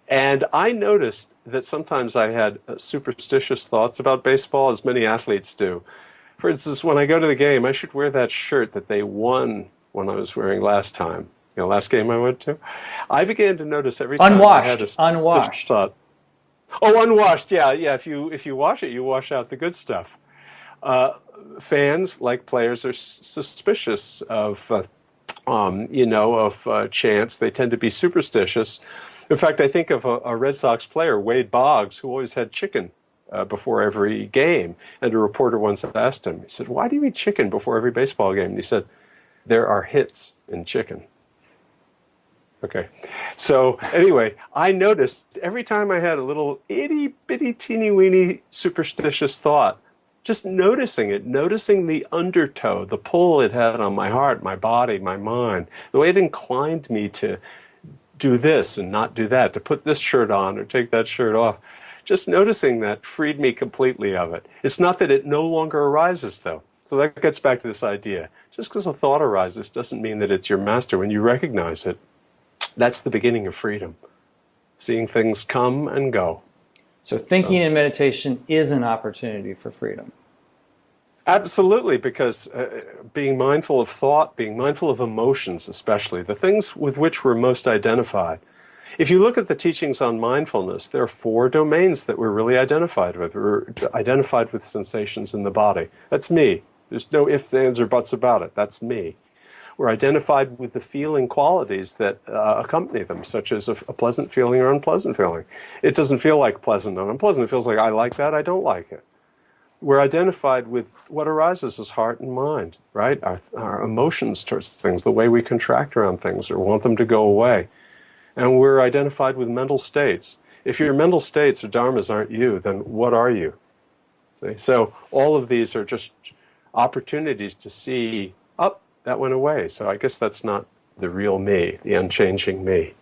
And I noticed that sometimes I had superstitious thoughts about baseball, as many athletes do. For instance, when I go to the game, I should wear that shirt that they won when I was wearing last time. Last game I went to. I began to notice every time I had a superstitious thought. Oh, unwashed, yeah. If you wash it, you wash out the good stuff. Fans, like players, are suspicious of chance. They tend to be superstitious. In fact, I think of a Red Sox player, Wade Boggs, who always had chicken before every game. And a reporter once asked him, he said, "Why do you eat chicken before every baseball game?" And he said, "There are hits in chicken." Okay. So anyway, I noticed every time I had a little itty-bitty, teeny-weeny superstitious thought, just noticing it, noticing the undertow, the pull it had on my heart, my body, my mind, the way it inclined me to do this and not do that, to put this shirt on or take that shirt off. Just noticing that freed me completely of it. It's not that it no longer arises, though. So that gets back to this idea. Just because a thought arises doesn't mean that it's your master. When you recognize it, that's the beginning of freedom. Seeing things come and go. So thinking in meditation is an opportunity for freedom. Absolutely, because being mindful of thought, being mindful of emotions especially, the things with which we're most identified. If you look at the teachings on mindfulness, there are 4 domains that we're really identified with. We're identified with sensations in the body. That's me. There's no ifs, ands, or buts about it. That's me. We're identified with the feeling qualities that accompany them, such as a pleasant feeling or unpleasant feeling. It doesn't feel like pleasant or unpleasant. It feels like I like that, I don't like it. We're identified with what arises as heart and mind, right? Our emotions towards things, the way we contract around things or want them to go away. And we're identified with mental states. If your mental states or dharmas aren't you, then what are you? See? So all of these are just opportunities to see, that went away. So I guess that's not the real me, the unchanging me.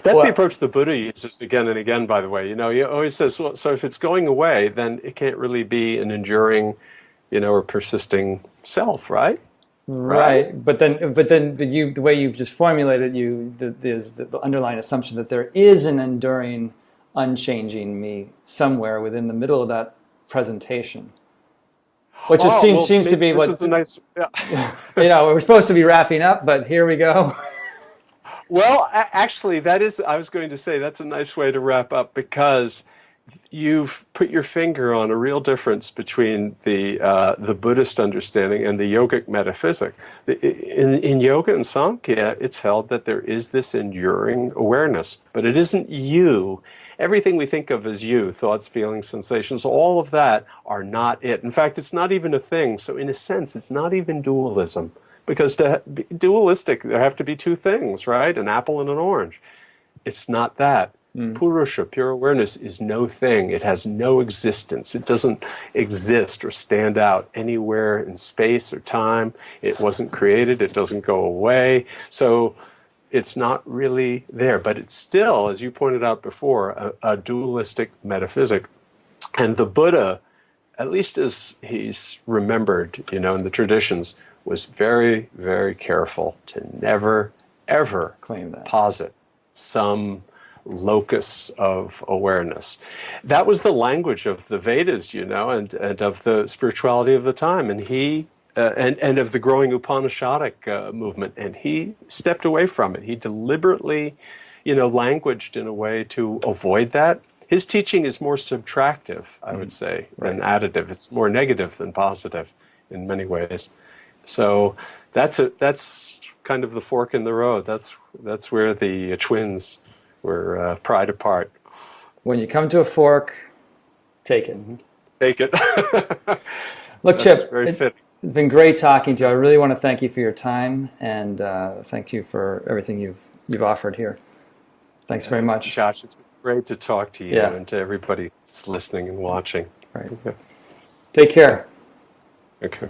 That's the approach the Buddha uses again and again, by the way. He always says, well, so if it's going away, then it can't really be an enduring, or persisting self, right? Right. But the way you've just formulated, there's the underlying assumption that there is an enduring, unchanging me somewhere within the middle of that presentation. Which seems to be what this is a nice. Yeah. We're supposed to be wrapping up, but here we go. Well, actually, I was going to say that's a nice way to wrap up, because you've put your finger on a real difference between the Buddhist understanding and the yogic metaphysic. In yoga and Samkhya, it's held that there is this enduring awareness, but it isn't you. Everything we think of as you, thoughts, feelings, sensations, all of that are not it. In fact, it's not even a thing. So in a sense, it's not even dualism. Because to be dualistic, there have to be 2 things, right? An apple and an orange. It's not that. Purusha, pure awareness, is no thing. It has no existence. It doesn't exist or stand out anywhere in space or time. It wasn't created. It doesn't go away. So it's not really there. But it's still, as you pointed out before, a dualistic metaphysic. And the Buddha, at least as he's remembered, in the traditions, was very, very careful to never, ever claim that. posit some locus of awareness. That was the language of the Vedas, you know, and of the spirituality of the time, and he and of the growing Upanishadic movement, and he stepped away from it. He deliberately, you know, languaged in a way to avoid that. His teaching is more subtractive, I would say, than additive. It's more negative than positive in many ways. So that's kind of the fork in the road. That's where the twins were pried apart. When you come to a fork, take it. Take it. Look, Chip, it's been great talking to you. I really want to thank you for your time, and thank you for everything you've offered here. Thanks very much. Josh, it's been great to talk to you and to everybody that's listening and watching. Right. Okay. Take care. Okay.